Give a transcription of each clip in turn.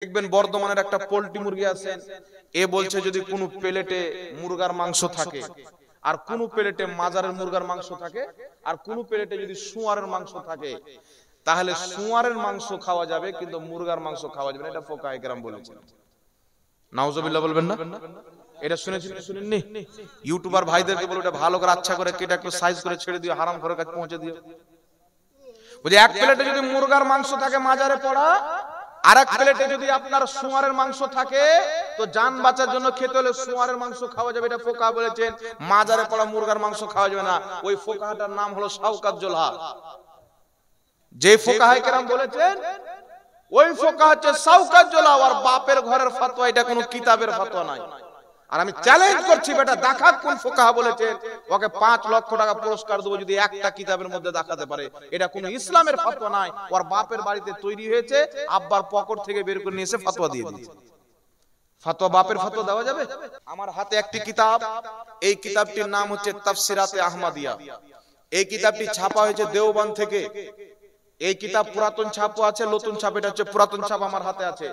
দেখবেন বর্ধমানের একটা পোল্ট্রি মুরগি আছে, এ বলছে যদি কোনো প্লেটে মুরগার মাংস থাকে, আর কোনো প্লেটে মাজারের মুরগার মাংস থাকে, আর কোনো প্লেটে যদি শুয়ারের মাংস থাকে, তাহলে শুয়ারের মাংস খাওয়া যাবে কিন্তু মুরগার মাংস খাওয়া যাবে না। এটা ফোকায়ে কেরাম বলেছেন। নাউজুবিল্লাহ বলবেন না? এটা শুনেছেন শুনেননি? ইউটিউবার ভাইদেরকে বলে এটা ভালো করে আচ্ছা করে কেটে একটু সাইজ করে ছেড়ে দিও, হারাম ঘরের কাছে পৌঁছে দিও। বুঝি এক প্লেটে যদি মুরগার মাংস থাকে মাজারে পড়া, আর এক প্লেটে যদি আপনার শুয়ারের মাংস থাকে, তো জান বাঁচার জন্য খেতে হলে শুয়ারের মাংস খাওয়া যাবে, এটা ফোকাহা বলেছেন। মাজারে পড়া মুরগার মাংস খাওয়া যাবে না। ওই ফোকাহাটার নাম হলো শাওকাত জোলহা। যে ফোকাহায়ে কেরাম বলেছেন ওই ফোকাহা হচ্ছে শাওকাত জোলহা। আর বাপের ঘরের ফতোয়া, এটা কোনো কিতাবের ফতোয়া নাই। আর আমি চ্যালেঞ্জ করছি বেটা দেখাক কোন ফোকাহা বলেছেন, ওকে 5 লক্ষ টাকা পুরস্কার দেবো যদি একটা কিতাবের মধ্যে দেখাতে পারে। এটা কোনো ইসলামের ফতোয়া নাই। ওর বাপের বাড়িতে তৈরি হয়েছে, আব্বার পকেট থেকে বের করে নিয়ে এসে ফতোয়া দিয়ে দিয়েছে। ফতোয়া বাপের ফতোয়া দেওয়া যাবে? আমার হাতে একটি কিতাব, এই কিতাবটির নাম হচ্ছে তাফসিরাতে আহমদিয়া। এই কিতাবটি ছাপা হয়েছে দেওবন্দ থেকে। এই কিতাব পুরাতন ছাপও আছে, নতুন ছাপ। এটা হচ্ছে পুরাতন ছাপ, আমার হাতে আছে।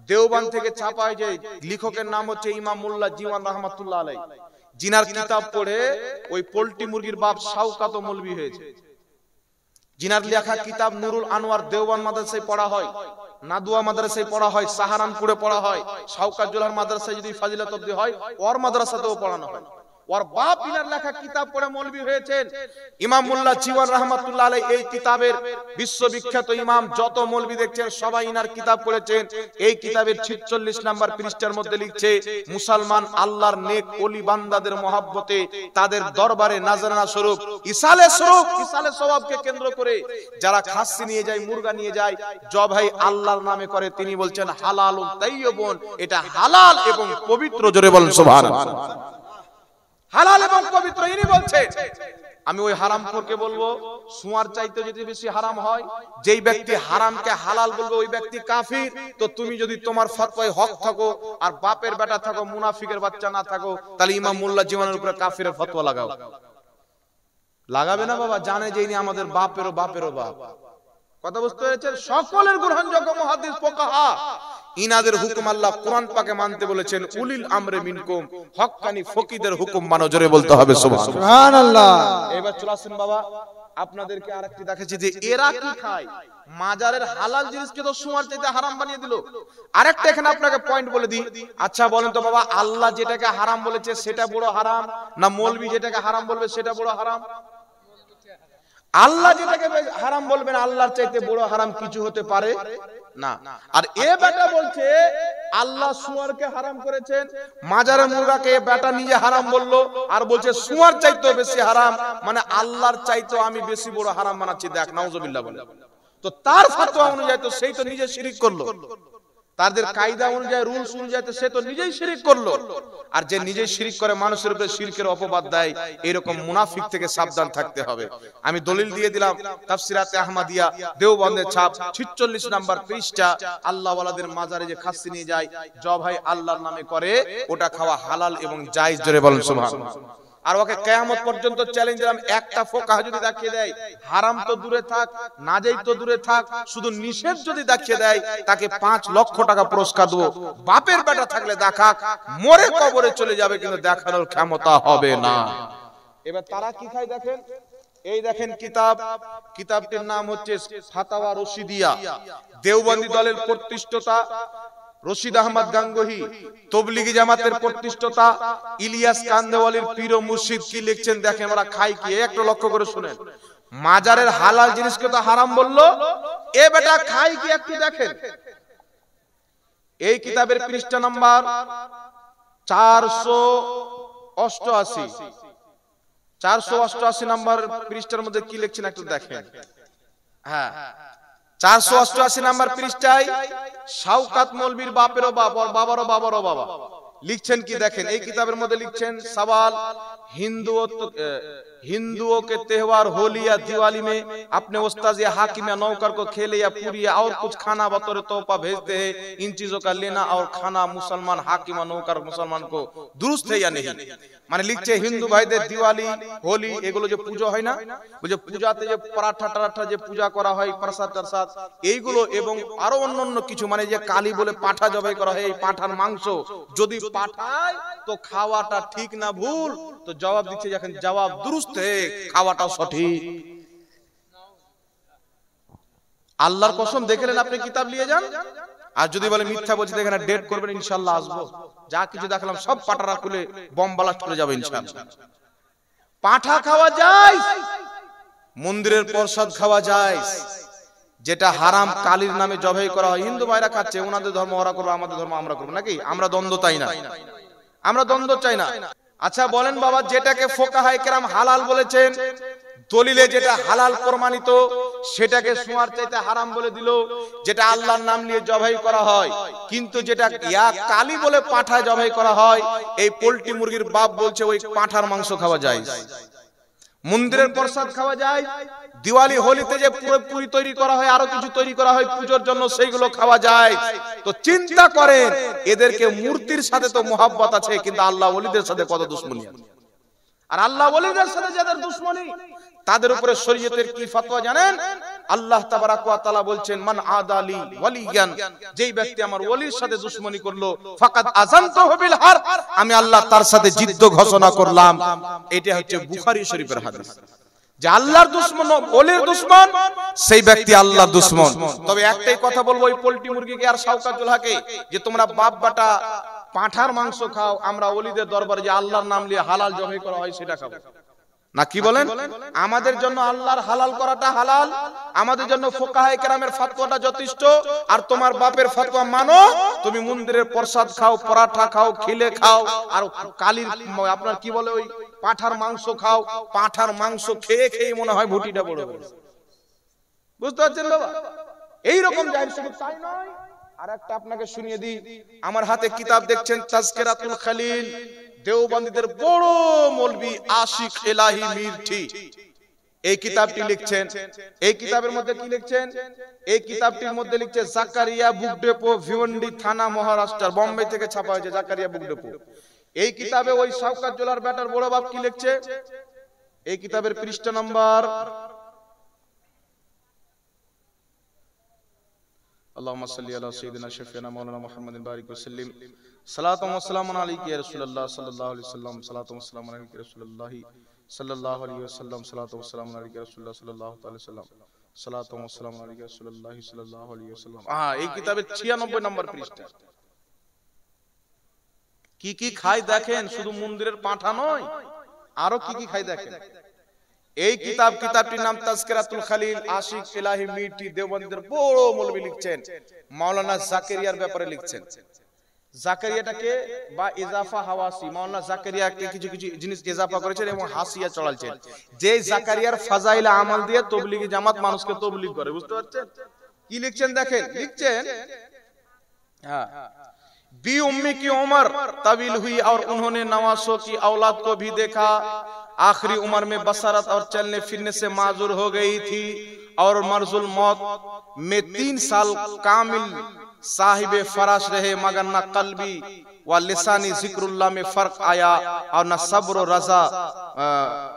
দেওবন্দ থেকে ছাপা হয়েছে। লেখকের নাম হচ্ছে ইমাম মোল্লা জীওয়ান রাহমাতুল্লাহ আলাইহি। জিনার কিতাব পড়ে ওই পোল্ট্রি মুরগির বাপ শাওকাত মৌলভী হয়েছে। জিনার লেখা কিতাব নুরুল আনোয়ার দেওবন্দ মাদ্রাসায় পড়া হয়, নাদুয়া মাদ্রাসায় পড়া হয়, সাহারানপুরে পড়া হয়। শাওকাত জোলহার মাদ্রাসায় যদি ফাজিলাত অবধি হয়, ওর মাদ্রাসাতেও পড়ানো হয়। ওর বাপ ইনার লেখা কিতাব পড়ে মৌলভী হয়েছেন ইমাম মোল্লা জীওয়ান রাহমাতুল্লাহ আলাইহি। এই কিতাবের বিশ্ববিখ্যাত ইমাম যত মৌলভী দেখছেন সবাই ইনার কিতাব পড়েছেন। এই কিতাবের 46 নাম্বার পৃষ্ঠার মধ্যে লিখছে, মুসলমান আল্লাহর নেক ওলি বান্দাদের মহব্বতে তাদের দরবারে নাজরানা স্বরূপ ইসালে সওয়াবকে কেন্দ্র করে যারা খাসি নিয়ে যায়, মুরগা নিয়ে যায়, জবাই আল্লাহর নামে করে, তিনি বলছেন হালালুন তাইয়্যিবুন, এটা হালাল এবং পবিত্র। জোরে বলেন সুবহানাল্লাহ। হালাল এবং পবিত্র ইনি বলছেন। আমি ওই হারামখোরকে বলবো, শুয়ার চাইতে যদি বেশি হারাম হয়, যেই ব্যক্তি হারামকে হালাল বলবে ওই ব্যক্তি কাফির। তো তুমি যদি তোমার ফতোয়ায় হক থাকো আর বাপের বেটা থাকো, মুনাফিকের বাচ্চা না থাকো, তাহলে ইমাম মোল্লা জীবনের উপরে কাফিরের ফতোয়া লাগাও। লাগাবে না বাবা, জানে যে ইনি আমাদের বাপেরও বাপ। কথা বুঝতে পেরেছেন? সকলের গ্রহণযোগ্য মুহাদ্দিস ফোকাহা, ইনাদের হুকুম আল্লাহ কোরআন পাকে মানতে বলেছেন। উলিল আমরে মিনকুম, হক্কানি ফকিদের হুকুম মানো। জোরে বলতে হবে সুবহানাল্লাহ। এবার চলে আসেন বাবা, আপনাদেরকে আরেকটি দেখাচ্ছি যে এরা কি খায়। মাজারের হালাল জিনিসকে তো শুয়ার চাইতে হারাম বানিয়ে দিল। আরেকটা এখানে আপনাকে পয়েন্ট বলে দিই। আচ্ছা বলেন তো বাবা, আল্লাহ যেটাকে হারাম বলেছে সেটা বড় হারাম, না মৌলভী যেটাকে হারাম বলবে সেটা বড় হারাম? আল্লাহ যেটাকে হারাম বলবেন, আল্লাহর চাইতে বড় হারাম কিছু হতে পারে না। আর এ বেটা বলছে আল্লাহ শুয়ারকে হারাম করেছেন, মাজারের মুরগাকে বেটা নিজে হারাম বললো, আর বলছে শুয়ার চাইতেও বেশি হারাম, মানে আল্লাহর চাইতেও আমি বেশি বড় হারাম বানাচ্ছি। দেখ, নাউজুবিল্লাহ বলে। তো তার ফতোয়া অনুযায়ী তো সেই তো নিজে শিরিক করলো, তাদের কায়দা অনুযায়ী, রুলস অনুযায়ী তো সে তো নিজেই শিরিক করলো। আর যে নিজেই শিরিক করে মানুষের উপরে শিরকের অপবাদ দেয়, এরকম মুনাফিক থেকে সাবধান থাকতে হবে। আমি দলিল দিয়ে দিলাম, তাফসিরাতে আহমদিয়া দেওবন্দের ছাপ 46 নাম্বার পৃষ্ঠা। আল্লাহ ওয়ালাদের মাজারে যে খাসি নিয়ে যায়, জবাই আল্লাহর নামে করে, ওটা খাওয়া হালাল এবং জায়েজ। জোরে বলেন সুবহানাল্লাহ। আর ওকে কিয়ামত পর্যন্ত চ্যালেঞ্জ দিলাম, একটা ফোকাহা যদি দেখিয়ে দেয় হারাম তো দূরে থাক, নাজায়েজ তো দূরে থাক, শুধু নিষেধ যদি দেখিয়ে দেয়, তাকে 5 লক্ষ টাকা পুরস্কার দেব। বাপের বেটা থাকলে দেখাক, মরে কবরে চলে যাবে কিন্তু দেখানোর ক্ষমতা হবে না। এবার তারা কি খায় দেখেন, এই দেখেন কিতাব, কিতাবটির নাম হচ্ছে ফাতাওয়া রশিদিয়া। দেওবন্দি দলের প্রতিষ্ঠাতা রশিদ আহমদ গাঙ্গুহি, তবলিগি জামাতের প্রতিষ্ঠাতা ইলিয়াস কান্দেওয়ালির পীর ও মুর্শিদ কি লিখছেন দেখেন। ওরা খায় কি, একটু লক্ষ্য করে শুনেন। মাজারের হালাল জিনিসকে তো হারাম বললো, এ বেটা খায় কি একটু দেখেন। এই কিতাবের পৃষ্ঠা নাম্বার 488 নাম্বার পৃষ্ঠার মধ্যে কি লিখছেন একটু দেখেন। হ্যাঁ, 488 নাম্বার পৃষ্ঠায় শাওকাত মৌলভীর বাপেরও বাপ, ওর বাবারও বাবা, লিখছেন কি দেখেন, এই কিতাবের মধ্যে লিখছেন सवाल हिंदुओं के त्योहार होली या दिवाली में अपने उस्ताद या हाकिम या नौकर को खेले या पूरी या और कुछ खाना बतौर तोहफा भेजते हैं, इन चीजों का लेना और खाना मुसलमान हाकिम या नौकर मुसलमान को दुरुस्त है या नहीं। মানে লিখছে হিন্দু ভাইদের দিওয়ালি হোলি এগুলো যে পূজা হয় না, ওই যে পূজাতে যে পরাঠা টারাঠা যে পূজা করা হয়, প্রসাদ টারসাদ এইগুলো এবং আরো অন্যান্য কিছু, মানে যে কালী বলে পাঠা জবাই করা হয়, এই পাঠার মাংস যদি পাঠায় তো খাওয়াটা ঠিক না ভুল? তো জবাব দিচ্ছে যখন জবাব দুরুস্ত হে, খাওয়াটা সঠিক। আল্লাহর কসম দেখলেন, আপনি কিতাব নিয়ে যান, আর যদি বলে মিথ্যা বলছি দেখেন ডেট করবেন, ইনশাআল্লাহ আসবো। যা কিছু দেখালাম সব পাটারা খুলে বম ব্লাস্ট করে যাবে ইনশাআল্লাহ। পাঠা খাওয়া যায়, মন্দিরের প্রসাদ খাওয়া যায়, যেটা হারাম কালীর নামে জবাই করা হয়। হিন্দু ভাইরা খাচ্ছে, ওনাদের ধর্ম ওরা করবে, আমাদের ধর্ম আমরা করবো, নাকি? আমরা দ্বন্দ্ব চাই না, আমরা দ্বন্দ্ব চাই না। আচ্ছা বলেন বাবা, যেটাকে ফোকাহায়ে কেরাম হালাল বলেছেন, দলিলে যেটা হালাল প্রমাণিত সেটাকে সুয়ার চাইতে হারাম বলে দিল, যেটা আল্লাহর নাম নিয়ে জবাই করা হয়, কিন্তু যেটা ইয়া কালী বলে পাঠা জবাই করা হয়, এই পোল্ট্রি মুরগির বাপ বলছে ওই পাঠার মাংস খাওয়া যায়, মন্দিরের প্রসাদ খাওয়া যায়, দিওয়ালি হোলিতে যে পুরি তৈরি করা হয়, আরো কিছু তৈরি করা হয় পূজোর জন্য, সেইগুলো খাওয়া যায়। তো চিন্তা করেন, এদেরকে মূর্তির সাথে তো মোহাব্বত আছে, কিন্তু আল্লাহ ওলিদের সাথে কত দুশমনি আছে। আর আল্লাহ ওলিদের সাথে যাদের দুশমনি, তাদের উপরে শরীয়তের কি ফতোয়া জানেন? আল্লাহ তাবারাক ওয়া তাআলা বলছেন, মান আদালি ওয়ালিয়ান, যেই ব্যক্তি আমার ওলির সাথে দুশমনি করলো, ফাকাদ আযানতুহু বিল হারব, আমি আল্লাহ তার সাথে যুদ্ধ ঘোষণা করলাম। এটা হচ্ছে বুখারী শরীফের হাদিস, যে আল্লাহর দুশমন ওলির দুশমন, সেই ব্যক্তি আল্লাহর দুশমন। তবে একটাই কথা বলবো, ওই পোল্ট্রি মুরগিকে আর শাওকাতুল হককে, যে তোমরা বাপ বাটা পাঁঠার মাংস খাও, আমরা ওলিদের দরবারে যে আল্লাহর নাম নিয়ে হালাল জবাই করা হয় সেটা খাবো না, কি বলেন? আমাদের জন্য আল্লাহর হালাল করাটা হালাল, আমাদের জন্য ফোকাহায়ে কেরামের ফতোয়াটা যথেষ্ট। আর তোমার বাপের ফতোয়া মানো, তুমি মন্দিরের প্রসাদ খাও, পরাঠা খাও, খিলে খাও, আর কালীর আপনার কি বলে ওই পাঠার মাংস খাও। পাঠার মাংস খেয়ে খেয়ে মনে হয় ভুটিটা বড় হয়েছে, বুঝতে পারছেন বাবা? এইরকম জাহির শুধু তাই নয়, আর একটা আপনাকে শুনিয়ে দিই। আমার হাতে কিতাব দেখছেন, তাজকিরাতুল খলিল, দেওবন্দীদের বড় মৌলভী আশিক এলাহি মির্ঠি এই কিতাবটি লিখছেন। এই কিতাবের মধ্যে কি লিখছেন? এই কিতাবটির মধ্যে লিখছে জাকারিয়া বুক ডেপো, ভিওন্ডি থানা, মহারাষ্ট্র, বোম্বে থেকে ছাপা হয়েছে জাকারিয়া বুক ডেপো। এই কিতাবে ওই শাওকাত জোলার ব্যাটার বড় বাপ কি লিখছে? এই কিতাবের পৃষ্ঠা নম্বর, اللهم صل على سيدنا شفيعنا مولانا محمد بارك وسلم صلاة وسلام عليك يا رسول الله صلى الله عليه وسلم صلاة وسلام عليك يا رسول الله صلى الله عليه وسلم صلاة وسلام عليك يا رسول الله صلى الله عليه وسلم صلاة وسلام عليك يا رسول الله صلى الله عليه وسلم। এই কিতাবের 96 নম্বর পৃষ্ঠা। কি কি খায় দেখেন, শুধু মন্দিরের পাঁঠা নয়, আরো কি কি খায় দেখেন। এই কিতাবটির নাম তাজকিরাতুল খলিল, আশিক এলাহি মির্ঠি, দেওবন্দের বড় মৌলভী লিখছেন, মাওলানা জাকারিয়ার ব্যাপারে লিখছেন। জাকারিয়াটাকে বা ইজাফা হাওয়াসি, মাওলানা জাকারিয়াকে কিছু কিছু জিনিস ইজাফা করেছেন এবং হাসিয়া চড়ালছেন, যে জাকারিয়ার ফাজাইল আমল দিয়ে তবলিগি জামাত মানুষকে তবলিগ করে, বুঝতে পারছেন? কি লিখছেন দেখেন, লিখছেন হ্যাঁ, बी उम्मी की उम्र तवील हुई और उन्होंने नवासों की औलाद को भी देखा। आखिरी उम्र में बसरत और चलने फिरने से माजूर हो गई थी और मर्जुल मौत में 3 साल कामिल साहिबे फराश रहे, मगर न कल्बी व लिसानी जिक्रुल्लाह में फर्क आया और न सब्र व रजा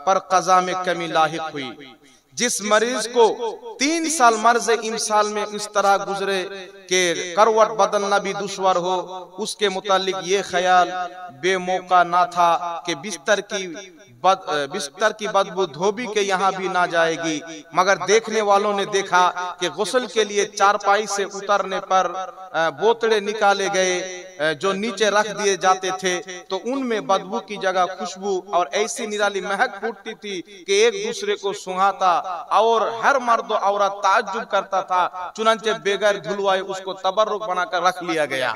पर कज़ा में कमी लाहिक हुई। जिस मरीज को 3 साल मर्ज इमसाल में इस तरह गुजरे कि करवट बदलना भी दुश्वार हो, उसके मुतालिक ये ख्याल बेमौका ना था कि बिस्तर की बदबू धोबी के यहाँ भी ना जाएगी, मगर देखने वालों ने देखा कि गुस्ल के लिए चारपाई से उतरने पर बोतड़े निकाले गए जो नीचे रख दिए जाते थे, तो उनमें बदबू की जगह खुशबू और ऐसी निराली महक फूटती थी कि एक दूसरे को सुहाता और हर मर्द औरत ताज्जुब करता था। चुनांचे बेगर धुलवाए उसको तबर्रुक बनाकर रख लिया गया।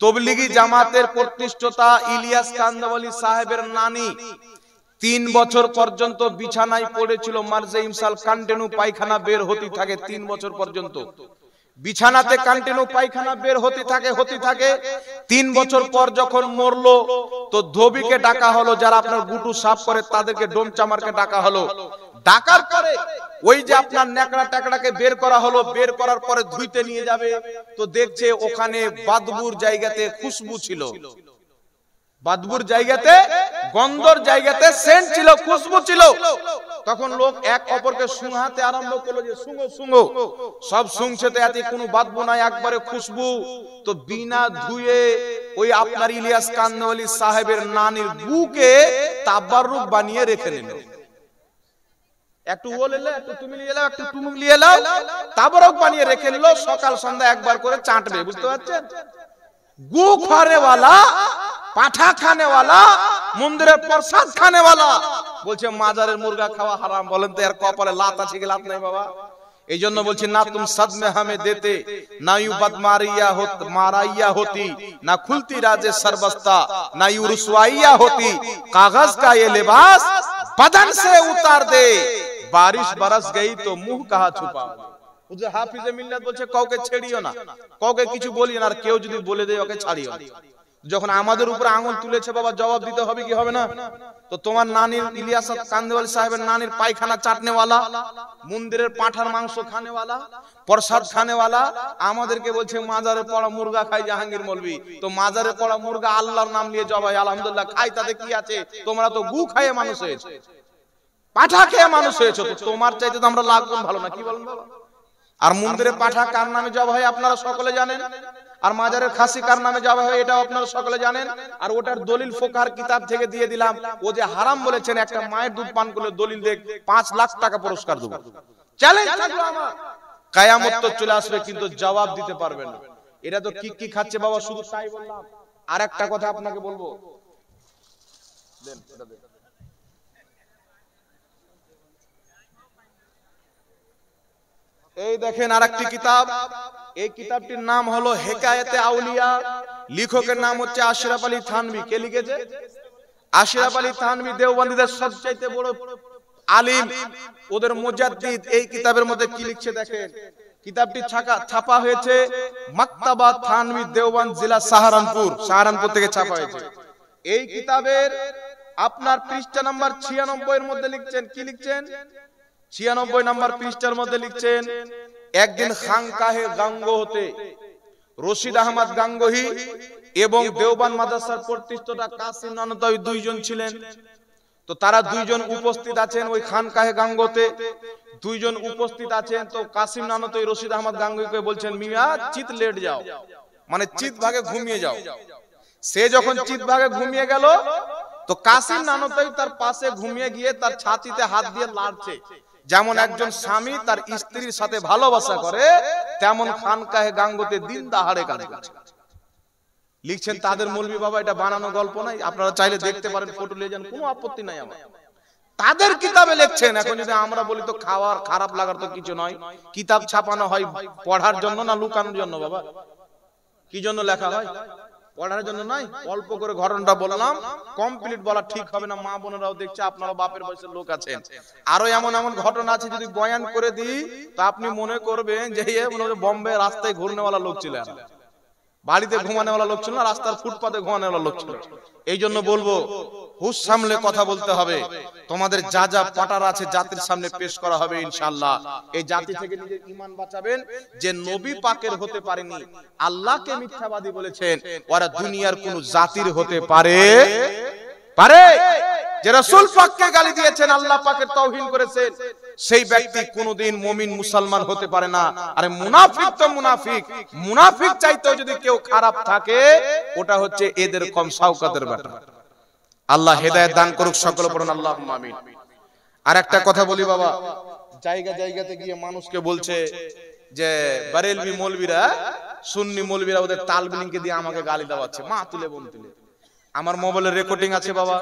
तबलीगी জামাতের প্রতিষ্ঠাতা ইলিয়াস কান্দাওয়ালি সাহেবের নানি 3 বছর পর্যন্ত বিছানায় পড়েছিল, মার্জে ইমসাল কন্টিনিউ পায়খানা বের হতে থাকে 3 বছর পর্যন্ত। বিছানাতে কন্টিনিউ পায়খানা বের হতে থাকে। 3 বছর পর যখন মরলো তো ধোবিকে ডাকা হলো, যারা আপনার গুটু সাফ করে তাদেরকে ডোমচামারকে ডাকা হলো। ডাকার পরে ওই যে আপনার ন্যাকড়া টাকড়াকে বের করা হলো, বের করার পরে ধুইতে নিয়ে যাবে তো দেখছে ওখানে বাদবুর জায়গাতে খুশবু ছিল, বাদবুর জায়গাতে, গন্ধর জায়গাতে সেন্ট ছিল, খুশবু ছিল। তখন লোক এক অপরকে শুঙাতে আরম্ভ করলো যে শুঙো শুঙো। সব শুংছে তো এতে কোনো বাদবু নাই, একবারে খুশবু। তো বিনা ধুয়ে ওই আপনার ইলিয়াস কান্দওয়ালি সাহেবের নানির বুকে তাবাররুক বানিয়ে রেখে নিল। একটু ও লেলে, একটু তুমি নিয়ে এলাও, একটু তুমি নিয়ে এলাও, তাবাররুক বানিয়ে রেখে নিল। সকাল সন্ধ্যা একবার করে চাটবে, বুঝতে পারছেন? গু খানে वाला, পাঠা খানে वाला, মন্দিরের প্রসাদ খানে वाला বলছে মাজারের মুরগা খাওয়া হারাম। বলেন তো এর কপালে লাত আছে কি লাত নাই বাবা? এই জন্য বলছি না তুম সদমে হামে দেতে, না ইউ মারাইয়া হতি, না খুলতি রাজে सरबस्ता, ना यू रुसवाइया होती। कागज का ये लिबास बदन से उतार दे, बारिश बरस गई तो मुंह कहाँ छुपा। হাফিজে মিল্লাত বলছে কাউকে ছেড়িও না, কাউকে কিছু বলিও না, আর কেউ যদি বলে দেয় ওকে ছাড়িও না। যখন আমাদের উপরে আঙুল তুলেছে বাবা, জবাব দিতে হবে কি হবে না? তো তোমার নানির ইলিয়াস কান্দওয়ালি সাহেবের নানির পায়খানা চাটনেওয়ালা, মন্দিরের পাঁঠার মাংস খানেওয়ালা, প্রসাদ খানেওয়ালা আমাদেরকে বলছে মাজারে পড়া মুরগা খাই জাহাঙ্গীর মৌলভী। তো মাজারে পড়া মুরগা আল্লাহর নাম নিয়ে জবাই আলহামদুলিল্লাহ খাই, তাতে কি আছে? তোমরা তো গু খাইয়ে মানুষ হয়েছে, পাঁঠা খেয়ে মানুষ হয়েছে, তো তোমার চাইতে তো আমরা লাখ গুণ ভালো না, কি বলেন বাবা? আর মন্দিরে পাঠা কার নামে জবাই হয় আপনারা সকলে জানেন, আর মাজারের খাসি কার নামে জবাই হয় এটাও আপনারা সকলে জানেন। আর ওটার দলিল ফোকার কিতাব থেকে দিয়ে দিলাম। ও যে হারাম বলেছেন, একটা মায়ের দুধ পান করলে দলিল দেখ 5 লাখ টাকা পুরস্কার দেব। চ্যালেঞ্জ থাকলো আমার, কিয়ামত তো চলে আসবে কিন্তু জবাব দিতে পারবে না। এটা তো কি খাচ্ছে বাবা, শুধু তাই বললাম। আর একটা কথা আপনাকে বলবো, দেন এটা দেন। এই দেখেন আরেকটি কিতাব, এই কিতাবটির নাম হলো হেকায়েতে আউলিয়া, লেখকের নাম হচ্ছে আশরাফ আলী থানভী। কে লিখেছে? আশরাফ আলী থানভী দেওবন্দীদের সবচেয়ে বড় আলিম, ওদের মুজাদ্দিদ। এই কিতাবের মধ্যে কি লিখছে দেখেন। কিতাবটি ছাপা হয়েছে মাকতাবা থানভী দেওবন্দ জেলা সাহারানপুর থেকে ছাপা হয়েছে। এই কিতাবের আপনার পৃষ্ঠা নাম্বার 96 এর মধ্যে লিখছেন, কি লিখছেন? 96 নম্বর পৃষ্ঠার মধ্যে লিখছেন, একদিন খানকাহে গাঙ্গো হতে রশিদ আহমদ গাঙ্গোহী এবং দেওবন্দ মাদ্রাসার প্রতিষ্ঠাতা কাসিম নানতাই দুইজন ছিলেন। তো তারা দুইজন উপস্থিত আছেন ওই খানকাহে গাঙ্গোতে, দুইজন উপস্থিত আছেন। তো কাসিম নানতাই রশিদ আহমদ গাঙ্গোহীকে বলছেন, মিয়া চিত লেট যাও, মানে চিত ভাগে ঘুমিয়ে যাও। সে যখন চিত ভাগে ঘুমিয়ে গেল তো কাসিম নানতাই তার পাশে ঘুমিয়ে গিয়ে তার ছাতিতে হাত দিয়ে লাড়ছে। যেমন একজন স্বামী তার স্ত্রীর সাথে ভালোবাসা করে, তেমন খানকাহে গাঙ্গোতে দিন দাহাড়ে কাজ করছে। লিখছেন তাদের মৌলভী বাবা, এটা বানানো গল্প নাই, আপনারা চাইলে দেখতে পারেন, ফটো নিয়ে যান, কোনো আপত্তি নাই আমার। তাদের কিতাবে লিখছেন। এখন যদি আমরা বলি তো খাওয়ার খারাপ লাগার তো কিছু নয়। কিতাব ছাপানো হয় পড়ার জন্য না লুকানোর জন্য বাবা? কি জন্য লেখা হয়? পড়ার জন্য নয়। অল্প করে ঘটনাটা বললাম, কমপ্লিট বলা ঠিক হবে না, মা বোনেরাও দেখছে, আপনারা বাপের বয়সের লোক আছেন। আরো এমন এমন ঘটনা আছে যদি বয়ান করে দিই তো আপনি মনে করবেন যে বোম্বে রাস্তায় ঘুরনেওয়ালা লোক ছিল, বাড়িতে ঘুমানোওয়ালা লোক ছিল না, রাস্তার ফুটপাতে ঘুমানোওয়ালা লোক ছিল। এই জন্য বলবো হুঁশ সামলে কথা বলতে হবে। তোমাদের যা যা পাটার আছে জাতির সামনে পেশ করা হবে ইনশাআল্লাহ। এই জাতি থেকে নিজের ঈমান বাঁচাবেন। যে নবী পাকের হতে পারেনি, আল্লাহকে মিথ্যাবাদী বলেছেন, ওরা দুনিয়ার কোন জাতির হতে পারে। যে রাসূল পাককে গালি দিয়েছেন, আল্লাহ পাকের তাওহীন করেছেন, সেই ব্যক্তি কোনদিন মুমিন মুসলমান হতে পারে না। আরে মুনাফিক তো মুনাফিক, মুনাফিক চাইতেও যদি কেউ খারাপ থাকে ওটা হচ্ছে এদের কম শাওকাতের ব্যাটা। আল্লাহ হেদায়েত দান করুক, সকলে পড়ুন আল্লাহুম্মা আমিন। আর একটা কথা বলি বাবা, জায়গা জায়গাতে গিয়ে মানুষকে বলছে যে বারেলভি মৌলবীরা, সুন্নি মৌলবীরা ওদের তালবিনকে দিয়ে আমাকে গালি দেওয়াচ্ছে, মা তুলে বোন তুলে। আমার মোবাইলে রেকর্ডিং আছে বাবা,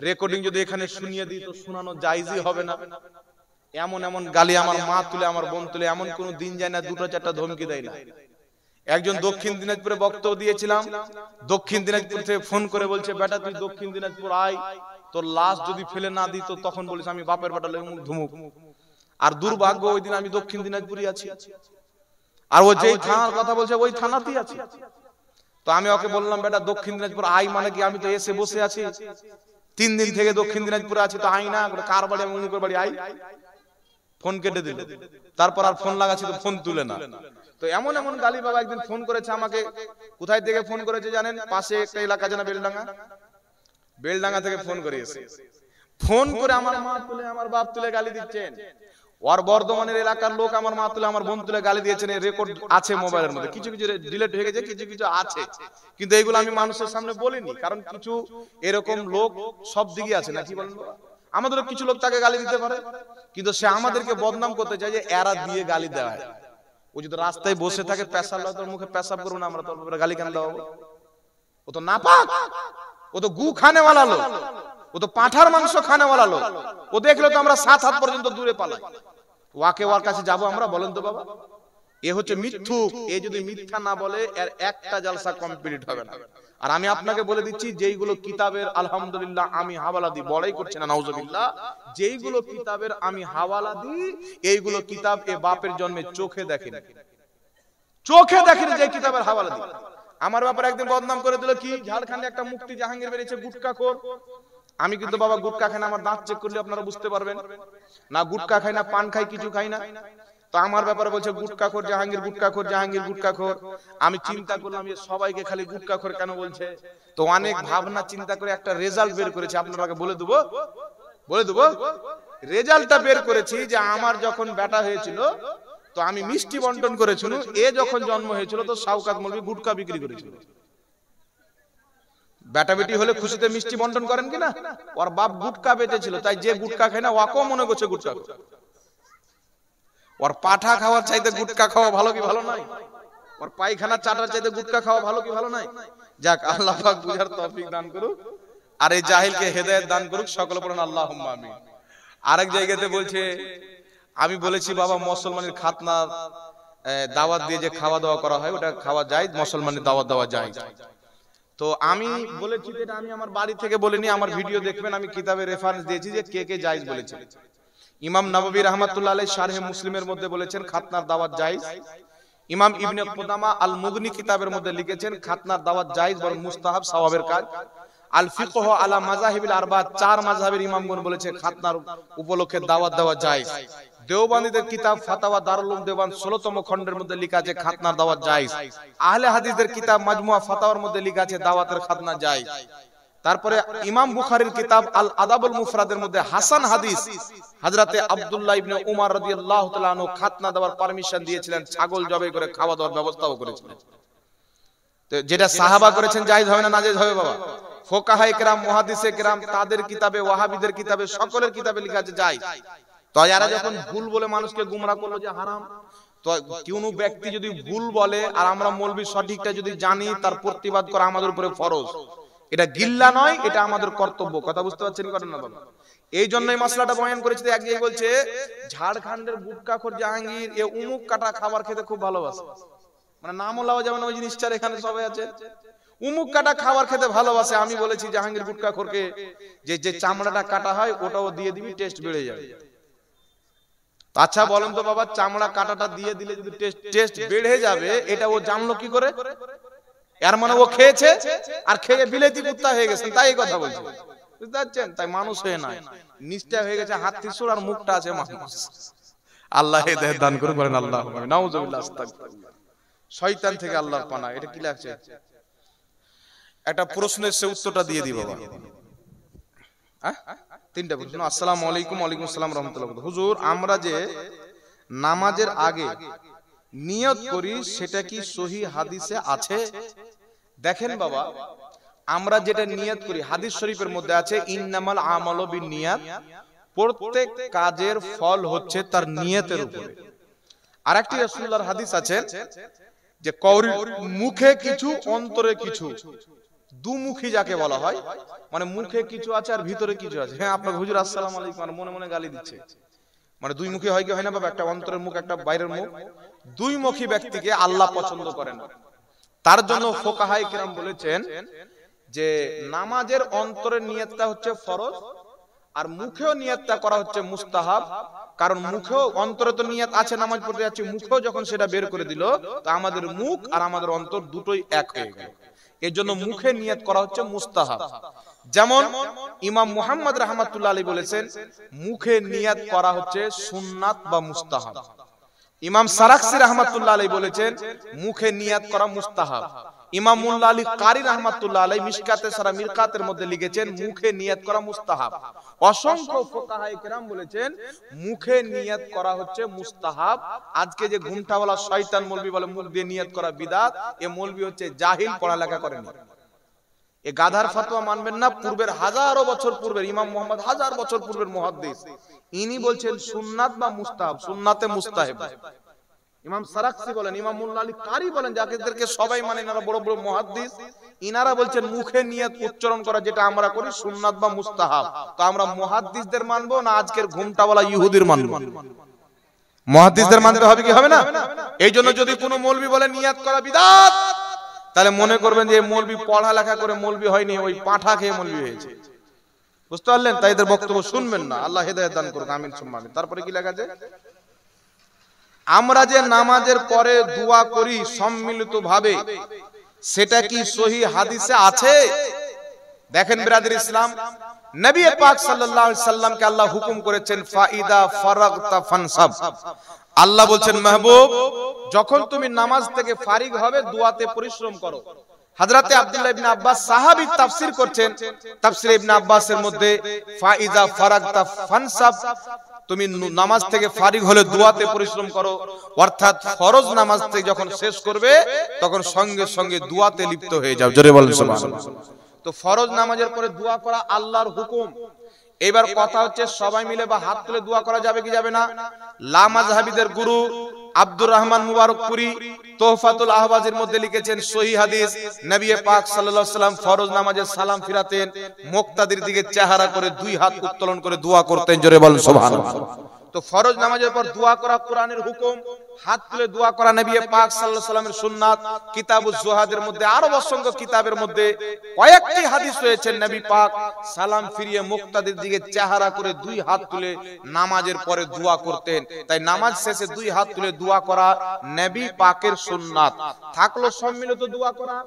রেকর্ডিং যদি এখানে শুনিয়ে দিই তো শোনানো জায়েজই হবে না। এমন এমন গালি আমার মা তুলে, আমার বোন তুলে, এমন কোন দিন যায় না 2-4টা ধমকি দেয় না। একজন দক্ষিণ দিনাজপুরে বক্তব্য দিয়েছিলাম, দক্ষিণ দিনাজপুর থেকে ফোন করে বলছে, বেটা তুই দক্ষিণ দিনাজপুর আয়, তোর লাশ যদি ফেলে না দিত তখন বলিস আমি বাপের বেটা মুখ ধুমুক। আর দুর্ভাগ্য ওই দিন আমি দক্ষিণ দিনাজপুরই আছি, আর ও যেই থানার কথা বলছে ওই থানাতেই আছি। তো আমি ওকে বললাম বেটা দক্ষিণ দিনাজপুর আই মানে কি, আমি তো এসে বসে আছি 3 দিন থেকে দক্ষিণ দিনাজপুরে আছি, তো আই না, কার বাড়ি, আমি উনি বাড়ি আই। ফোন কেটে দিল। তারপর আর ফোন লাগাচ্ছি তো ফোন তুলে না। তো এমন এমন গালি বাবা একদিন ফোন করেছে আমাকে। কোথায় থেকে ফোন করেছে জানেন? পাশে একটা এলাকা জানা বেলডাঙ্গা, বেলডাঙ্গা থেকে ফোন করেছে। ফোন করে আমার মা তুলে আমার বাপ তুলে গালি দিচ্ছেন। ওর বর্ধমানের এলাকার লোক আমার মা তুলে আমার বোন তুলে গালি দিয়েছেন, এই রেকর্ড আছে মোবাইলের মধ্যে। কিছু কিছু ডিলিট হয়ে গেছে, কিছু কিছু আছে, কিন্তু এইগুলো আমি মানুষের সামনে বলিনি, কারণ কিছু এরকম লোক সব দিকে আছে না, কি বলেন? আমাদেরও কিছু লোক তাকে গালি দিতে পারে, কিন্তু সে আমাদেরকে বদনাম করতে চায় যে এরা দিয়ে গালি দেওয়া হয়। ও যদি রাস্তায় বসে থাকে পেশাব তোর মুখে পেশাব করবো না আমরা, তোর গালি কেন দেওয়া? ও তো নাপাক, ও তো গু খানে वाला লোক, ও তো পাঁঠার মাংস খানে वाला লোক। ও দেখলে তো আমরা 7 হাত পর্যন্ত দূরে পালাই। ওয়াকে ওয়ার কাছে যাবো আমরা? বলেন তো বাবা, এ হচ্ছে মিথ্যুক। এ যদি মিথ্যা না বলে এর একটা জালসা কমপ্লিট হবে না। আর আমি আপনাকে বলে দিচ্ছি, যেইগুলো কিতাবের আলহামদুলিল্লাহ আমি হাওয়ালা দিই, বড়াই করছে না নাউজুবিল্লাহ, যেইগুলো কিতাবের আমি হাওয়ালা দিই, এইগুলো কিতাব এ বাপের জন্মে চোখে দেখেনি, চোখে দেখেনি যে কিতাবের হাওয়ালা দিই। আমার ব্যাপারে একদিন বদনাম করে দিল কি, ঝাড়খণ্ডে একটা মুফতি জাহাঙ্গীর বেরিয়েছে গুটকাখোর। আমি কিন্তু বাবা গুটকা খাই না, আমার দাঁত চেক করলে আপনারা বুঝতে পারবেন, না গুটকা খাই না পান খাই, কিছু খাই না। তো আমার ব্যাপারে বলছে গুটকাখোর জাহাঙ্গীর, গুটকাখোর জাহাঙ্গীর, গুটকাখোর। আমি চিন্তা করলাম যে সবাইকে খালি গুটকাখোর কেন বলছে। তো অনেক ভাবনা চিন্তা করে একটা রেজাল্ট বের করেছি, আপনাকে বলে দেবো, বলে দেবো। রেজাল্টটা বের করেছি যে আমার যখন বেটা হয়েছিল তো আমি মিষ্টি বন্টন করেছিল, এ যখন জন্ম হয়েছিল তো শাওকাত মৌলভী গুটকা বিক্রি করেছিল। বেটা বেটি হলে খুশিতে মিষ্টি বন্টন করেন কিনা? ওর বাপ গুটকা বেচেছিল, তাই যে গুটকা খায় না ওকেও মনে করছে গুটকা। ওর পাঠা খাওয়ার চাইতে গুটকা খাওয়া ভালো কি ভালো নয়? ওর পায়খানা চাটার চাইতে গুটকা খাওয়া ভালো কি ভালো নয়? যাক, আল্লাহ পাক বুঝার তৌফিক দান করুক, আর এই জাহিলকে হেদায়েত দান করুক, সকলে পড়ুন আল্লাহুম্মা আমিন। আরেক জায়গাতে বলছে, আমি বলেছি বাবা মুসলমানের খাতনার দাওয়াত দিয়ে যে খাওয়া দাওয়া করা হয় ওটা খাওয়া যায়, মুসলমানের দাওয়াত দেওয়া যায়। তো আমি বলেছি যে আমি আমার বাড়ি থেকে বলিনি, আমার ভিডিও দেখবেন, আমি কিতাবে রেফারেন্স দিয়েছি যে কে কে জায়েজ বলেছে। ইমাম নববী রাহমাতুল্লাহ আলাইহি শারহে মুসলিমের মধ্যে বলেছেন খাতনার দাওয়াত জায়েজ। ইমাম ইবনে কুদামা আল মুগনি কিতাবের মধ্যে লিখেছেন খাতনার দাওয়াত জায়েজ, বরং মুস্তাহাব, সওয়াবের কাজ। আল ফিকহ আলা মাযাহিবিল আরবা, 4 মাযহাবের ইমামগণ বলেছে খাতনার উপলক্ষে দাওয়াত দেওয়া জায়েজ। দেওবন্দীদের কিতাব ফাতাওয়া দারুল উলুম দেওবন্দ 16তম খণ্ডের মধ্যে লেখা আছে খাতনার দাওয়াত জায়েজ। আহলে হাদিসদের কিতাব মাজমুআ ফাতাওয়ার মধ্যে লেখা আছে দাওয়াতের খাতনা জায়েজ। তারপরে ইমাম বুখারীর কিতাব আল আদাবুল মুফরাদের মধ্যে হাসান হাদিস হযরতে আব্দুল্লাহ ইবনে উমর রাদিয়াল্লাহু তাআলা আনহু খাতনা দেওয়ার পারমিশন দিয়েছিলেন, ছাগল জবাই করে খাওয়া দাওয়ার ব্যবস্থাও করেছিলেন। তো যেটা সাহাবা করেছেন জায়েজ হবে না নাজায়েজ হবে বাবা? ফুকাহায়ে কেরাম, মুহাদ্দিসে কেরাম, তাদের কিতাবে, ওয়াহাবিদের কিতাবে, সকলের কিতাবে লেখা আছে জায়েজ। তো যারা যখন ভুল বলে মানুষকে গুমরা করলো যে হারাম, তো কোনো ব্যক্তি যদি ভুল বলে আর আমরা মৌলবি সঠিকটা যদি জানি, তার প্রতিবাদ করা আমাদের উপরে ফরজ। এটা গিল্লা নয়, এটা আমাদের কর্তব্য। কথা বুঝতে পারছেন করেন না বাবা? এই জন্যই মাসলাটা বয়ান করেছে। এক জায়গায় বলছে ঝাড়খণ্ডের গুটকাখোর জাহাঙ্গীর এ উমুক কাটা খাবার খেতে খুব ভালোবাসে, মানে নামও লাও যাবে না ওই জিনিসটার, এখানে সবাই আছে, উমুক কাটা খাবার খেতে ভালোবাসে। আমি বলেছি জাহাঙ্গীর গুটকাখোরকে যে যে চামড়াটা কাটা হয় ওটাও দিয়ে দিবি, টেস্ট বেড়ে যাবে। আচ্ছা বলেন তো বাবা, চামড়া কাটাটা দিয়ে দিলে যদি টেস্ট বেড়ে যাবে, এটা ও জানলো কি করে? এর মানে ও খেয়েছে আর খেয়ে বিলেতি কুত্তা হয়ে গেছেন, তাই কথা বলছে, বুঝতে পারছেন? তাই মানুষ হয়ে নাই, নিচটা হয়ে গেছে হাতির সুর আর মুখটা আছে মানুষ। আল্লাহ হেদায়েত দান করুন, বলেন আল্লাহুম্মা আমিন। নাউযুবিল্লাহ, আস্তাগফিরুল্লাহ, শয়তান থেকে আল্লাহর পানাহ। এটা কি লাগছে? একটা প্রশ্নের সে উত্তরটা দিয়ে দি বাবা। তিনটা প্রশ্ন। আসসালামু আলাইকুম। ওয়ালাইকুম আসসালাম রাহমাতুল্লাহ। হুজুর, আমরা যে নামাজের আগে নিয়ত করি সেটা কি সহিহ হাদিসে আছে? দেখেন বাবা, আমরা যেটা নিয়ত করি হাদিস শরীফের মধ্যে আছে ইন্নামাল আমালু বিন্নিয়াত, প্রত্যেক কাজের ফল হচ্ছে তার নিয়তের উপরে। আরেকটি রাসূলুল্লাহর হাদিস আছে যে কওরি মুখে কিছু অন্তরে কিছু, দুমুখী যাকে বলা হয়, মানে মুখে কিছু আছে আর ভিতরে কিছু আছে। হ্যাঁ, আপনার হুজুর আসসালামু আলাইকুম আর মনে মনে গালি দিচ্ছে, মানে দুই মুখী হয় কি হয় না বাবা? একটা অন্তরের মুখ, একটা বাইরের মুখ। দুই মুখী ব্যক্তিকে আল্লাহ পছন্দ করেন না। তার জন্য ফুকাহায়ে কেরাম বলেছেন যে নামাজের অন্তরের নিয়তটা হচ্ছে ফরজ, আর মুখেও নিয়তটা করা হচ্ছে মুস্তাহাব। কারণ মুখেও, অন্তরে তো নিয়ত আছে নামাজ পড়তে যাচ্ছি, মুখেও যখন সেটা বের করে দিল, তো আমাদের মুখ আর আমাদের অন্তর দুটোই এক হয়ে গেল। এর জন্য মুখে নিয়ত করা হচ্ছে মুস্তাহাব। যেমন ইমাম মুহাম্মদ রাহমাতুল্লাহ আলাইহি বলেছেন মুখে নিয়ত করা হচ্ছে সুন্নাত বা মুস্তাহাব। ইমাম সারাকসি রাহমাতুল্লাহ আলাইহি বলেছেন মুখে নিয়ত করা মুস্তাহাব। ইমাম মুল্লা আলী কারি রাহমাতুল্লাহ আলাইহি মিশকাতে সারা মিরকাতের মধ্যে লিখেছেন মুখে নিয়ত করা মুস্তাহাব। অসংখ্য ফুকাহায়ে কেরাম বলেছেন মুখে নিয়ত করা হচ্ছে মুস্তাহাব। আজকে যে ঘুমটাওয়ালা শয়তান মৌলবি বলে মুখ দিয়ে নিয়ত করা বিদআত, এ মৌলবি হচ্ছে জাহিল, পড়ালেখা করেনি। এ গাধার ফতোয়া মানবেন না। পূর্বের হাজারো বছর পূর্বের ইমাম মুহাম্মদ, হাজার বছর পূর্বের মুহাদ্দিস, ইনি বলছেন সুন্নাত বা মুস্তাহাব, সুন্নাতে মুস্তাহাব। ইমাম সারাকসি বলেন, ইমাম মুল্লা আলী কারি বলেন, যাদেরকে সবাই মানে এনারা বড় বড় মুহাদ্দিস, ইনারা বলছেন মুখে নিয়ত উচ্চারণ করা যেটা আমরা করি সুন্নাত বা মুস্তাহাব। তো আমরা মুহাদ্দিসদের মানবো না আজকের ঘুমটাওয়ালা ইহুদির মানবো? মুহাদ্দিসদের মানতে হবে কি হবে না? এই জন্য যদি কোনো মৌলবি বলে নিয়ত করা বিদআত, তাহলে মনে করবেন যে মৌলবি পড়ালেখা করে মৌলবি হয়নি, ওই পাঁঠা খেয়ে মৌলবি হয়েছে। বুঝতে পারলেন? তাই এদের বক্তব্য শুনবেন না। আল্লাহ হেদায়েত দান করুন, আমিন সুম্মা আমিন। তারপরে কি লেখা আছে? আমরা যে নামাজের পরে দোয়া করি সম্মিলিতভাবে, সেটা কি সহিহ হাদিসে আছে? দেখেন বিরাদর ইসলাম, নবী পাক সাল্লাল্লাহু আলাইহি সাল্লামকে আল্লাহ হুকুম করেছেন ফাইদা ফারাগতা ফানসাব। আল্লাহ বলছেন মাহবুব, যখন তুমি নামাজ থেকে ফারিগ হবে দোয়াতে পরিশ্রম করো। হযরতে আব্দুল্লাহ ইবনে আব্বাস সাহাবী তাফসীর করছেন, তাফসীর ইবনে আব্বাসের মধ্যে ফাইজা ফারাগতা ফানসাব, তুমি নামাজ থেকে ফারিগ হলে দোয়াতে পরিশ্রম করো, অর্থাৎ ফরজ নামাজ থেকে যখন শেষ করবে তখন সঙ্গে সঙ্গে দোয়াতে লিপ্ত হয়ে যাও। জোরে বলেন সুবহানাল্লাহ। তো ফরজ নামাজের পরে দোয়া করা আল্লাহর হুকুম। এবার কথা হচ্ছে সবাই মিলে বা হাত তুলে দোয়া করা যাবে কি যাবে না? লা মাযহাবীদের গুরু আব্দুর রহমান মুবারকপুরি তোহফাতুল আহওয়াজের মধ্যে লিখেছেন সহিহ হাদিস, নবী পাক সাল্লাল্লাহু আলাইহি সাল্লাম ফরজ নামাজে সালাম ফিরাতেন, মুক্তাদির দিকে চেহারা করে দুই হাত উত্তোলন করে দোয়া করতেন। জোরে বলেন সুবহানাল্লাহ। তো ফরজ নামাজের পর দোয়া করা কোরআনের হুকুম, হাত তুলে দোয়া করা নবী পাক সাল্লাল্লাহু আলাইহি সাল্লামের সুন্নাত। কিতাবুজ জুহাদের মধ্যে আরো অসংখ্য কিতাবের মধ্যে কয়েকটি হাদিস রয়েছে নবী পাক সালাম ফিরিয়ে মুক্তাদির দিকে চেহারা করে দুই হাত তুলে নামাজের পরে দোয়া করতেন। তাই নামাজ শেষে দুই হাত তুলে দোয়া করা নবী পাকের সুন্নাত। থাকলো সম্মিলিত দোয়া করা।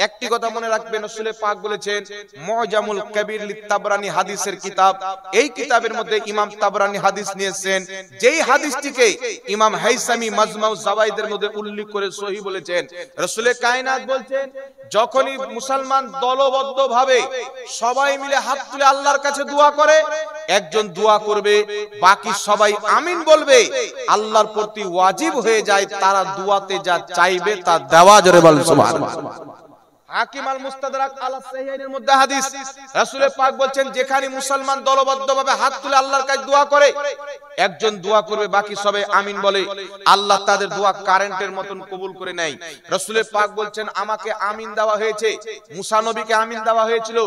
একটি কথা মনে রাখবেন, রাসূল পাক বলেছেন মুআজামুল কবির লিতাবরানী হাদিসের কিতাব, এই কিতাবের মধ্যে ইমাম তাবরানী হাদিস নিয়েছেন, যেই হাদিসটিকে ইমাম হাইসামি মাজমাউ জাওয়াইদের মধ্যে উল্লেখ করে সহিহ বলেছেন। রাসূল কায়নাত বলছেন যখনই মুসলমান দলবদ্ধভাবে সবাই মিলে হাত তুলে আল্লাহর কাছে দোয়া করে, একজন দোয়া করবে বাকি সবাই আমিন বলবে, আল্লাহর প্রতি ওয়াজিব হয়ে যায় তারা দোয়াতে যা চাইবে তা দেওয়া। জোরে বলেন সুবহানাল্লাহ। হাকিম আল মুস্তাদরাক আলা সাহিহাইনের মধ্যে হাদিস, রাসূল পাক বলেন যেখানে মুসলমান দলবদ্ধভাবে হাত তুলে আল্লাহর কাছে দোয়া করে, একজন দোয়া করবে বাকি সবাই আমিন বলে, আল্লাহ তাদের দোয়া কারেন্টের মতন কবুল করে নেয়। রাসূল পাক বলেন আমাকে আমিন দেওয়া হয়েছে, মুসা নবীকে আমিন দেওয়া হয়েছিল,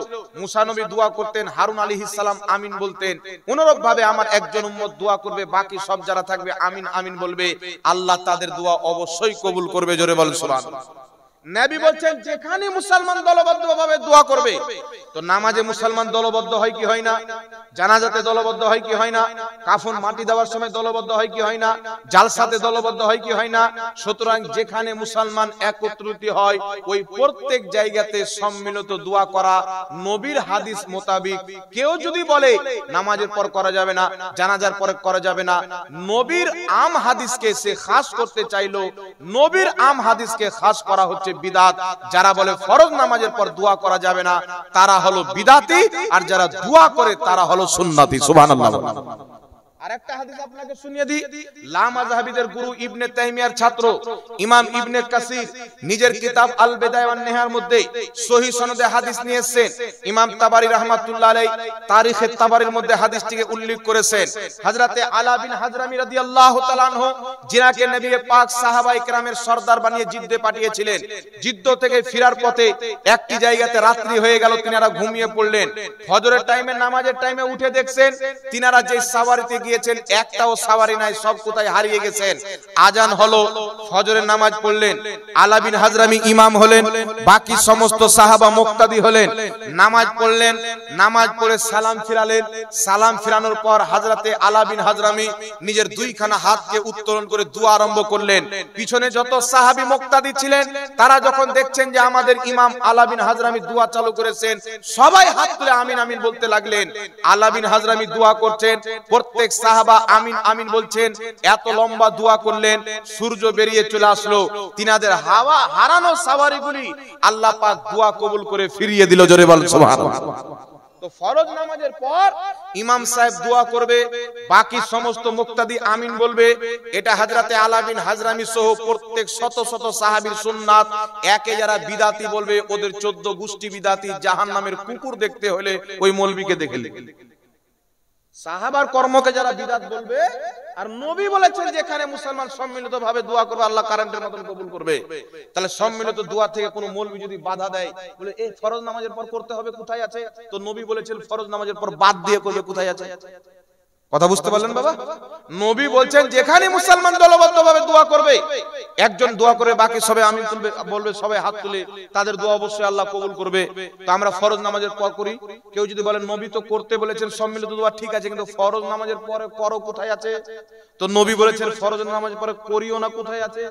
মুসা নবী দোয়া করতেন, হারুন আলাইহিস সালাম আমিন বলতেন। অনুরূপ ভাবে আমার একজন উম্মত দোয়া করবে বাকি সব যারা থাকবে আমিন আমিন বলবে, আল্লাহ তাদের দোয়া অবশ্যই কবুল করবে। জোরে বলেন সুবহানাল্লাহ। নবী বলেন যেখানে মুসলমান দলবদ্ধভাবে দোয়া করবে, তো নামাজে মুসলমান দলবদ্ধ হয় কি হয় না? জানাজাতে দলবদ্ধ হয় কি হয় না? কাফন মাটি দেওয়ার সময় দলবদ্ধ হয় কি হয় না? জালসাতে দলবদ্ধ হয় কি হয় না? সুতরাং যেখানে মুসলমান একত্রিত হয় ওই প্রত্যেক জায়গাতে সম্মিলিত দোয়া করা নবীর হাদিস মোতাবেক। কেউ যদি বলে নামাজের পর করা যাবে না, জানাজার পরে করা যাবে না, নবীর আম হাদিসকে সে খাস করতে চাইলো, নবীর আম হাদিসকে খাস করা হচ্ছে বিদআত। যারা বলে ফরজ নামাজের পর দোয়া করা যাবে না তারা হলো বিদআতি, আর যারা দোয়া করে তারা হলো সুন্নতি। সুবহানাল্লাহ। আরেকটা হাদিস আপনাকে শুনিয়ে দিই। লা মাযহাবীদের গুরু ইবনে তাইমিয়ার ছাত্র ইমাম ইবনে কাসির নিজের কিতাব আল বিদায়া ওয়ান নিহার মধ্যে সহিহ সনদে হাদিস নিয়ে এসেছেন। ইমাম তাবারি রাহমাতুল্লাহ আলাইহি তারিখে তাবারির মধ্যে হাদিসটিকে উল্লেখ করেছেন। হযরতে আলা বিন হাজরামি রাদিয়াল্লাহু তাআলা আনহু, যিনাকে নবী পাক সাহাবায়ে কেরামের সরদার বানিয়ে জিদ্দে পাঠিয়েছিলেন, জিদ্দ থেকে ফেরার পথে একটি জায়গাতে রাত্রি হয়ে গেল, তিনারা ঘুমিয়ে পড়লেন। ফজরের টাইমে নামাজের টাইমে উঠে দেখছেন তিনারা যে সাওয়ারিতে গিয়ে গেছেন, একটাও সাওয়ারি নাই, সব কোথায় হারিয়ে গেছেন। আজান হলো, ফজরের নামাজ পড়লেন, আলা বিন হাজরামি ইমাম হলেন, বাকি সমস্ত সাহাবা মুক্তাদি হলেন, নামাজ পড়লেন, নামাজ পড়ে সালাম ফিরালেন, সালাম ফিরানোর পর হযরতে আলা বিন হাজরামি নিজের দুইখানা হাতকে উত্তোলন করে দোয়া আরম্ভ করলেন। পিছনে যত সাহাবী মুক্তাদি ছিলেন তারা যখন দেখছেন যে আমাদের ইমাম আলা বিন হাজরামি দোয়া চালু করেছেন, সবাই হাত তুলে আমিন আমিন বলতে লাগলেন। আলা বিন হাজরামি দোয়া করছেন, প্রত্যেক সাহাবা আমিন আমিন বলছেন। এত লম্বা দোয়া করলেন, সূর্য বেরিয়ে চলে আসলো। তিনাদের হাওয়া হারানো সাওয়ারিগুলি আল্লাহ পাক দোয়া কবুল করে ফিরিয়ে দিল। জোরে বল সুবহানাল্লাহ। তো ফরজ নামাজের পর ইমাম সাহেব দোয়া করবে, বাকি সমস্ত মুক্তাদি আমিন বলবে। এটা হযরতে আলা বিন হাজরামি সহ প্রত্যেক শত শত সাহাবীর সুন্নাত। একে যারা বিদাতি বলবে ওদের 14 গোষ্ঠী বিদাতি, জাহান্নামের কুকুর দেখতে হলে ওই মৌলবীকে দেখে লিখে। সাহাবার কর্মকে যারা বিদাত বলবে, আর নবী বলেছেন যেখানে মুসলমান সম্মিলিতভাবে দোয়া করবে আল্লাহ কারেন্টের মতন কবুল করবে। তাহলে সম্মিলিত দোয়া থেকে কোনো মৌলবী যদি বাধা দেয়, বলে এই ফরজ নামাজের পর করতে হবে, কোথায় আছে? তো নবী বলেছেন ফরজ নামাজের পর বাদ দিয়ে করবে, কোথায় আছে? কথা বুঝতে পারলেন বাবা? নবী বলছেন যেখানে মুসলমান দলবদ্ধভাবে দোয়া করবে, একজন দোয়া করে বাকি সবাই আমিন বলবে, সবাই হাত তুলে, তাদের দোয়া অবশ্যই আল্লাহ কবুল করবে। তো আমরা ফরজ নামাজের পর করি। কেউ যদি বলেন নবী তো করতে বলেছেন সম্মিলিত দোয়া, ঠিক আছে, কিন্তু ফরজ নামাজের পরে করো, কোথায় আছে? তো নবী বলেছেন ফরজ নামাজের পরে করিও না, কোথায় আছে?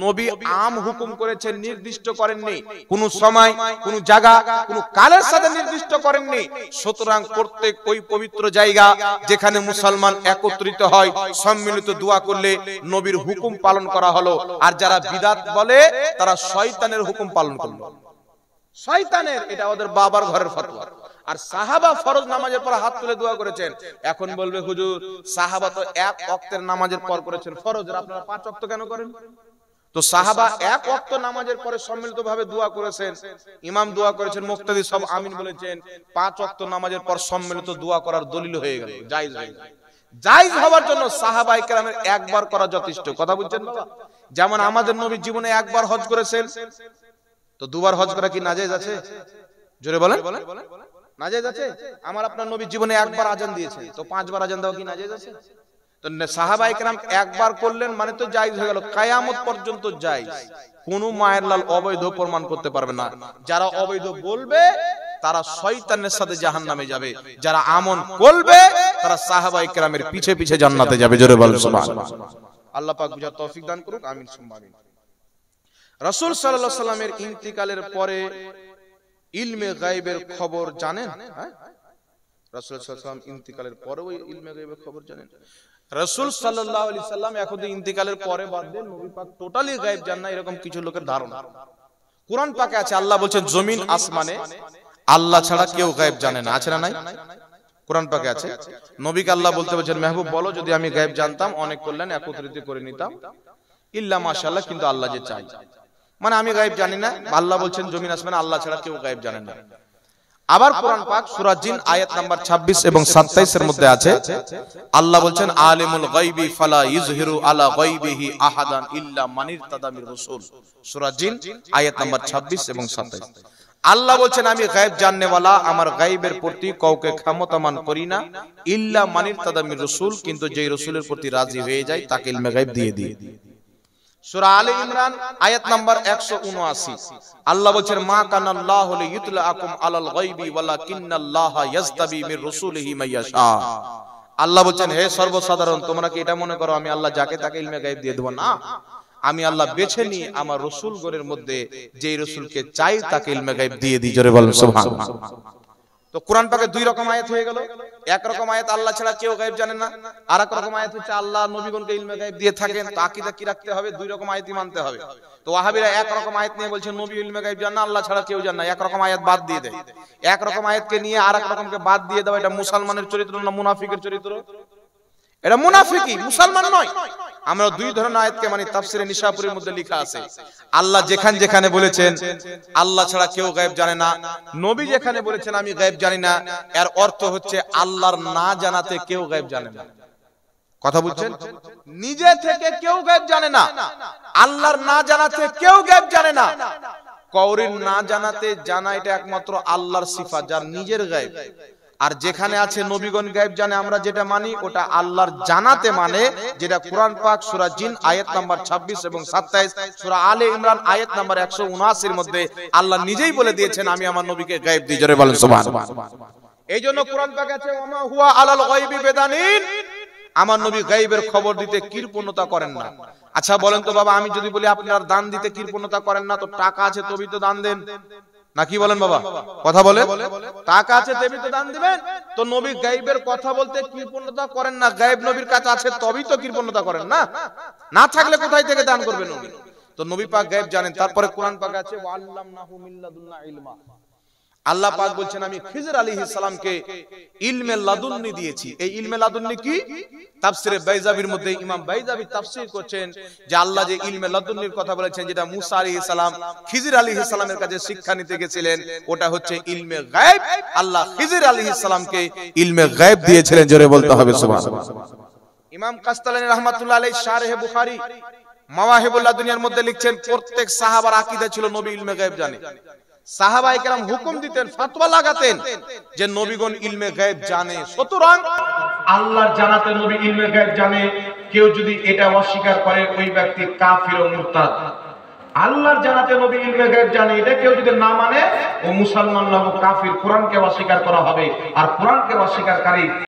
নবী আম হুকুম করেছেন, নির্দিষ্ট করেননি। কোন সময়, কোন জায়গা, কোন কালের সাথে নির্দিষ্ট করেননি। সুতরাং প্রত্যেক ওই পবিত্র জায়গা যেখানে মুসলমান একত্রিত হয়, সম্মিলিত দোয়া করলে নবীর হুকুম পালন করা হলো। আর যারা বিদআত বলে তারা শয়তানের হুকুম পালন করলো। শয়তানের, এটা ওদের বাবার ঘরের ফতোয়া। আর সাহাবা ফরজ নামাজের পর হাত তুলে দোয়া করেছেন। এখন বলবে হুজুর সাহাবা তো এক ওয়াক্তের নামাজের পর করেছেন ফরজের, আপনারা 5 ওয়াক্ত কেন করেন? তো সাহাবা এক ওয়াক্ত নামাজের পরে সম্মিলিতভাবে দোয়া করেছেন, ইমাম দোয়া করেছেন, মুক্তাদি সব আমিন বলেছেন। 5 ওয়াক্ত নামাজের পর সম্মিলিত দোয়া করার দলিল হয়ে গেল, জায়েজ হয়ে গেল। জায়েজ হওয়ার জন্য সাহাবায়ে কেরামের একবার করা যথেষ্ট। কথা বুঝছেন বাবা? যেমন আমাদের নবী জীবনে একবার হজ করেছেন, তো দুবার হজ করা কি নাজায়েজ আছে? জোরে বলেন, নাজায়েজ আছে? আমার আপনার নবী জীবনে একবার আজান দিয়েছেন, তো 5 বার আজান দেওয়া কি নাজায়েজ আছে? তো সাহাবায়ে কেরাম একবার করলেন মানে তো জায়েজ হয়ে গেল, কিয়ামত পর্যন্ত জায়েজ। কোন মায়ের লাল অবৈধ প্রমাণ করতে পারবে না। যারা অবৈধ বলবে তারা শয়তানের সাথে জাহান্নামে যাবে, যারা আমল করবে তারা সাহাবায়ে কেরামের পিছে পিছে জান্নাতে যাবে। জোরে বলেন সুবহানাল্লাহ। আল্লাহ পাক বুঝার তৌফিক দান করুক, আমিন সুম্মা আমিন। রাসূল সাল্লাল্লাহু আলাইহি সাল্লামের ইন্তিকালের পরে ইলমে গায়বের খবর জানেন? হ্যাঁ, রাসূল সাল্লাল্লাহু আলাইহি সাল্লাম ইন্তিকালের পরে ওই ইলমে গায়বের খবর জানেন। রাসূল সাল্লাল্লাহু আলাইহি সাল্লাম এখন ইন্তিকালের পরে বাদ দেন, নবী পাক টোটালি গায়েব জান না, এরকম কিছু লোকের ধারণা। কুরআন পাকে আছে, আল্লাহ বলেন জমিন আসমানে আল্লাহ ছাড়া কেউ গায়েব জানে না। আছে না নাই? কুরআন পাকে আছে। নবীকে আল্লাহ বলতে বলেন মেহবুব বলো যদি আমি গায়েব জানতাম অনেক কল্যাণ একত্রিত করে নিতাম, ইল্লা মাশাআল্লাহ, কিন্তু আল্লাহ যে চাই, মানে আমি গায়েব জানি না। আল্লাহ বলছেন জমিন আসমানে আল্লাহ ছাড়া কেউ গায়েব জানে না। আবার কোরআন পাক সূরা জিন আয়াত নাম্বার 26 এবং 27 এর মধ্যে আছে, আল্লাহ বলছেন আলিমুল গায়বি ফালা ইযহিরু আলা গায়বিহি আহাদান ইল্লা মান ইরতাদা মির রাসূল। সূরা জিন আয়াত নাম্বার 26 এবং 27। আল্লাহ বলছেন আমি গায়েব জাননে ওয়ালা, আমার গায়েবের প্রতি কাউকে ক্ষমতামান করি না, ইল্লা মান ইরতাদা মির রাসূল, কিন্তু যেই রাসূলের প্রতি রাজি হয়ে যায় তাকে ইলমে গায়েব দিয়ে দিই। সূরা আলে ইমরান আয়াত নাম্বার 179, আল্লাহ বলেন মা কানাল্লাহু লিইতলাআকুম আলাল গায়বি ওয়ালাকিন্নাল্লাহা ইয়াজতাবি মির রাসূলিহি মাইয়াশা। আল্লাহ বলেন হে সর্বসাধারণ, তোমরা কি এটা মনে করো আমি আল্লাহ যাকে তাকে ইলমে গায়েব দিয়ে দেব? না, আমি আল্লাহ বেছে নিই আমার রাসূলগণের মধ্যে যেই রাসূলকে চাই তাকে ইলমে গায়েব দিয়ে দিই। জোরে বলেন সুবহানাল্লাহ। তো কোরআন পাকে 2 রকম আয়াত হয়ে গেল। এক রকম আয়াত আল্লাহ ছাড়া কেউ গায়েব জানে না, আর এক রকম আয়াত হচ্ছে আল্লাহ নবীগণকে ইলমে গায়েব দিয়ে থাকেন। তো আকীদা কি রাখতে হবে? 2 রকম আয়াতই মানতে হবে। তো ওয়াহাবীরা এক রকম আয়াত নিয়ে বলছে নবী ইলমে গায়েব জানে না, আল্লাহ ছাড়া কেউ জানে না, এক রকম আয়াত বাদ দিয়ে দেয়। এক রকম আয়াতকে নিয়ে আরেক রকমকে বাদ দিয়ে দাও, এটা মুসলমানের চরিত্র না মুনাফিকের চরিত্র? এটা মুনাফিকি, মুসলমান নয়। আমরা 2 ধরনের আয়াতকে মানে তাফসিরে নিশাপুরীর মধ্যে লেখা আছে, আল্লাহ যেখানে বলেছেন আল্লাহ ছাড়া কেউ গায়েব জানে না, নবী যেখানে বলেছেন আমি গায়েব জানি না, এর অর্থ হচ্ছে আল্লাহর না জানাতে কেউ গায়েব জানে না। কথা বুঝছেন? নিজে থেকে কেউ গায়েব জানে না, আল্লাহর না জানাতে কেউ গায়েব জানে না। কওরির না জানাতে জানা এটা একমাত্র আল্লাহর সিফাত, যার নিজের গায়েব। আর যেখানে আছে নবীগণ গায়েব জানে আমরা যেটা মানি ওটা আল্লাহর জানাতে মানে, যেটা কোরআন পাক সূরা জিন আয়াত নাম্বার 26 এবং 27, সূরা আলে ইমরান আয়াত নাম্বার 179 এর মধ্যে আল্লাহ নিজেই বলে দিয়েছেন আমি আমার নবীকে গায়েব দিই। জোরে বলেন সুবহানাল্লাহ। এইজন্য কোরআন পাক আছে ওমা হুয়া আলাল গায়বি বিদানিন, আমার নবী গায়েবের খবর দিতে কৃপণতা করেন না। আচ্ছা বলেন তো বাবা, আমি যদি বলি আপনার দান দিতে কৃপণতা করেন না, তো টাকা আছে তবেই তো দান দেন, না কি বলেন বাবা? কথা বলে, টাকা আছে তবেই তো দান দিবেন। তো নবী গায়েবের কথা বলতে কৃপণতা করেন না, গায়েব নবীর কাছে আছে তবেই তো কৃপণতা করেন না, না থাকলে কোথায় থেকে দান করবেন নবী? তো নবী পাক গায়েব জানেন। তারপরে কোরআন পাক আছে ওয়াল্লামনাহু মিন লাদুন্না ইলমা, আল্লাহ পাক বলছেন আমি খিজর আলাইহিস সালামকে ইলমে লাদুন্নি দিয়েছি। এই ইলমে লাদুন্নি কি? তাফসিরে বাইজাবির মধ্যে ইমাম বাইজাবি তাফসীর করছেন যে আল্লাহ যে ইলমে লাদুন্নির কথা বলেছেন, যেটা মুসা আলাইহিস সালাম খিজর আলাইহিস সালামের কাছে শিক্ষা নিতে গেছিলেন, ওটা হচ্ছে ইলমে গায়েব। আল্লাহ খিজর আলাইহিস সালামকে ইলমে গায়েব দিয়েছিলেন। জোরে বলতে হবে সুবহানাল্লাহ। ইমাম কাসতালানী রাহমাতুল্লাহ আলাইহি শারহে বুখারী মাওয়াহিবুল লাদুনিয়ার মধ্যে লিখছেন প্রত্যেক সাহাবার আকীদা ছিল নবী ইলমে গায়েব জানে। সাহাবায়ে কেরাম হুকুম দিতেন, ফতোয়া লাগাতেন যে নবীগণ ইলমে গায়েব জানে, সুতরাং আল্লাহর জানাতে নবী ইলমে গায়েব জানে। কেউ যদি এটা অস্বীকার করে ওই ব্যক্তি কাফির ও মুরতাদ। আল্লাহর জানাতে নবী ইলমে গায়েব জানে, এটা কেউ যদি না মানে ও মুসলমান না, ও কাফির। কোরআনকে অস্বীকার করা হবে, আর কোরআনকে অস্বীকারকারী